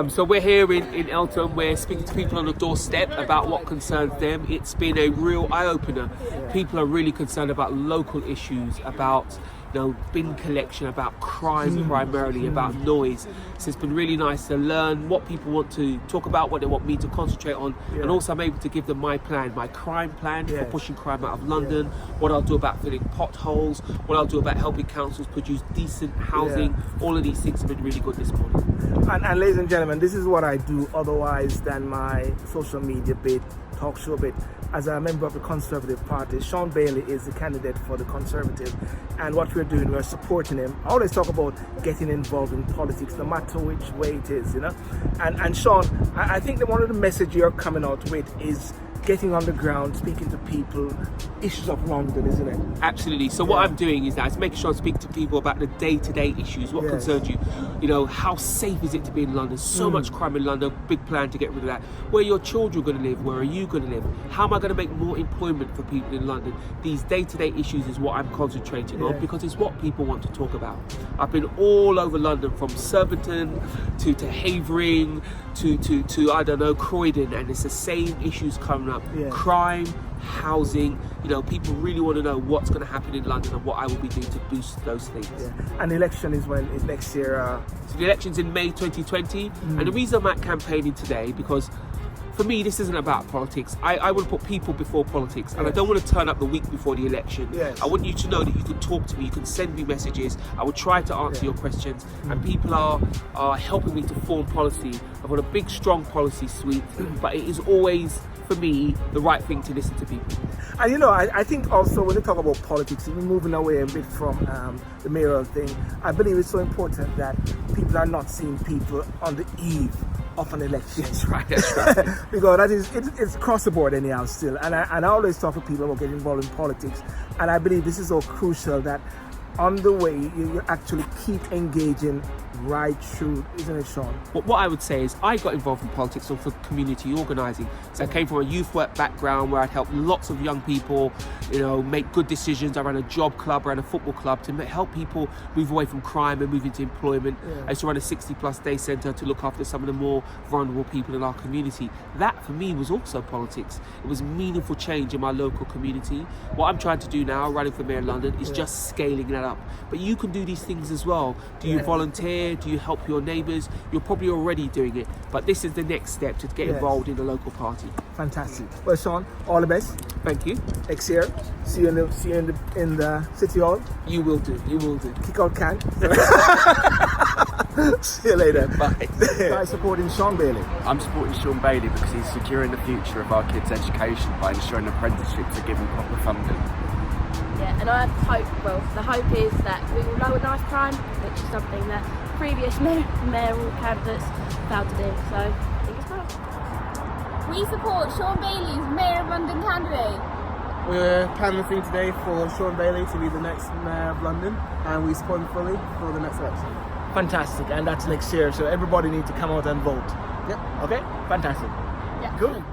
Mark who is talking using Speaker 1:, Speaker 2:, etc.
Speaker 1: So we're here in Eltham. We're speaking to people on the doorstep about what concerns them. It's been a real eye-opener. People are really concerned about local issues, about bin collection, about crime primarily, about noise. So it's been really nice to learn what people want to talk about, what they want me to concentrate on, and also I'm able to give them my plan, my crime plan for pushing crime out of London, what I'll do about filling potholes, what I'll do about helping councils produce decent housing. All of these things have been really good this morning.
Speaker 2: And ladies and gentlemen, this is what I do otherwise than my social media bit, talk show bit. As a member of the Conservative Party, Shaun Bailey is the candidate for the Conservative, and what we're doing, we're supporting him. I always talk about getting involved in politics, no matter which way it is, And Shaun, I think that one of the messages you're coming out with is getting on the ground, speaking to people, issues of London, isn't it?
Speaker 1: Absolutely. So what I'm doing is that it's making sure I speak to people about the day-to-day issues, what concerns you. How safe is it to be in London? So much crime in London, big plan to get rid of that. Where are your children going to live? Where are you going to live? How am I going to make more employment for people in London? These day-to-day issues is what I'm concentrating on because it's what people want to talk about. I've been all over London, from Surbiton to Havering to I don't know, Croydon, and it's the same issues coming up. Crime, housing, people really want to know what's going to happen in London and what I will be doing to boost those things.
Speaker 2: And the election is next year?
Speaker 1: So the election's in May 2020, and the reason I'm campaigning today, because for me, this isn't about politics. I want to put people before politics, and I don't want to turn up the week before the election. I want you to know that you can talk to me, you can send me messages, I will try to answer your questions, and people are helping me to form policy. I've got a big, strong policy suite, but it is always, for me, the right thing to listen to people.
Speaker 2: And I think also when we talk about politics, even moving away a bit from the mayoral thing, I believe it's so important that people are not seeing people on the eve of an election.
Speaker 1: That's right.
Speaker 2: Because it's across the board anyhow still. And I always talk to people about getting involved in politics. And I believe this is so crucial that on the way you actually keep engaging right through, isn't it, Shaun?
Speaker 1: What I would say is I got involved in politics for community organising. So I came from a youth work background where I'd helped lots of young people, make good decisions. I ran a job club, I ran a football club to help people move away from crime and move into employment. I used to run a 60+ day centre to look after some of the more vulnerable people in our community. That for me was also politics. It was meaningful change in my local community. What I'm trying to do now, running for Mayor of London, is just scaling that up. But you can do these things as well. Do you volunteer? Do you help your neighbours? You're probably already doing it, but this is the next step to get involved in the local party.
Speaker 2: Fantastic. Well, Shaun, all the best.
Speaker 1: Thank you.
Speaker 2: Next year, see you in the City Hall.
Speaker 1: You will do.
Speaker 2: Kick out can. See you later.
Speaker 1: Bye.
Speaker 2: By supporting Shaun Bailey.
Speaker 3: I'm supporting Shaun Bailey because he's securing the future of our kids' education by ensuring apprenticeships are given proper funding.
Speaker 4: Yeah, and I hope, the hope is that we will lower knife crime, which is something that previous mayoral candidates failed to do, so I think it's well.
Speaker 5: We support Shaun Bailey as Mayor of London candidate.
Speaker 6: We're canvassing today for Shaun Bailey to be the next Mayor of London, and we support him fully for the next election.
Speaker 2: Fantastic, and that's next year, so everybody needs to come out and vote.
Speaker 6: Yep.
Speaker 2: Okay, fantastic.
Speaker 5: Yeah.
Speaker 2: Cool.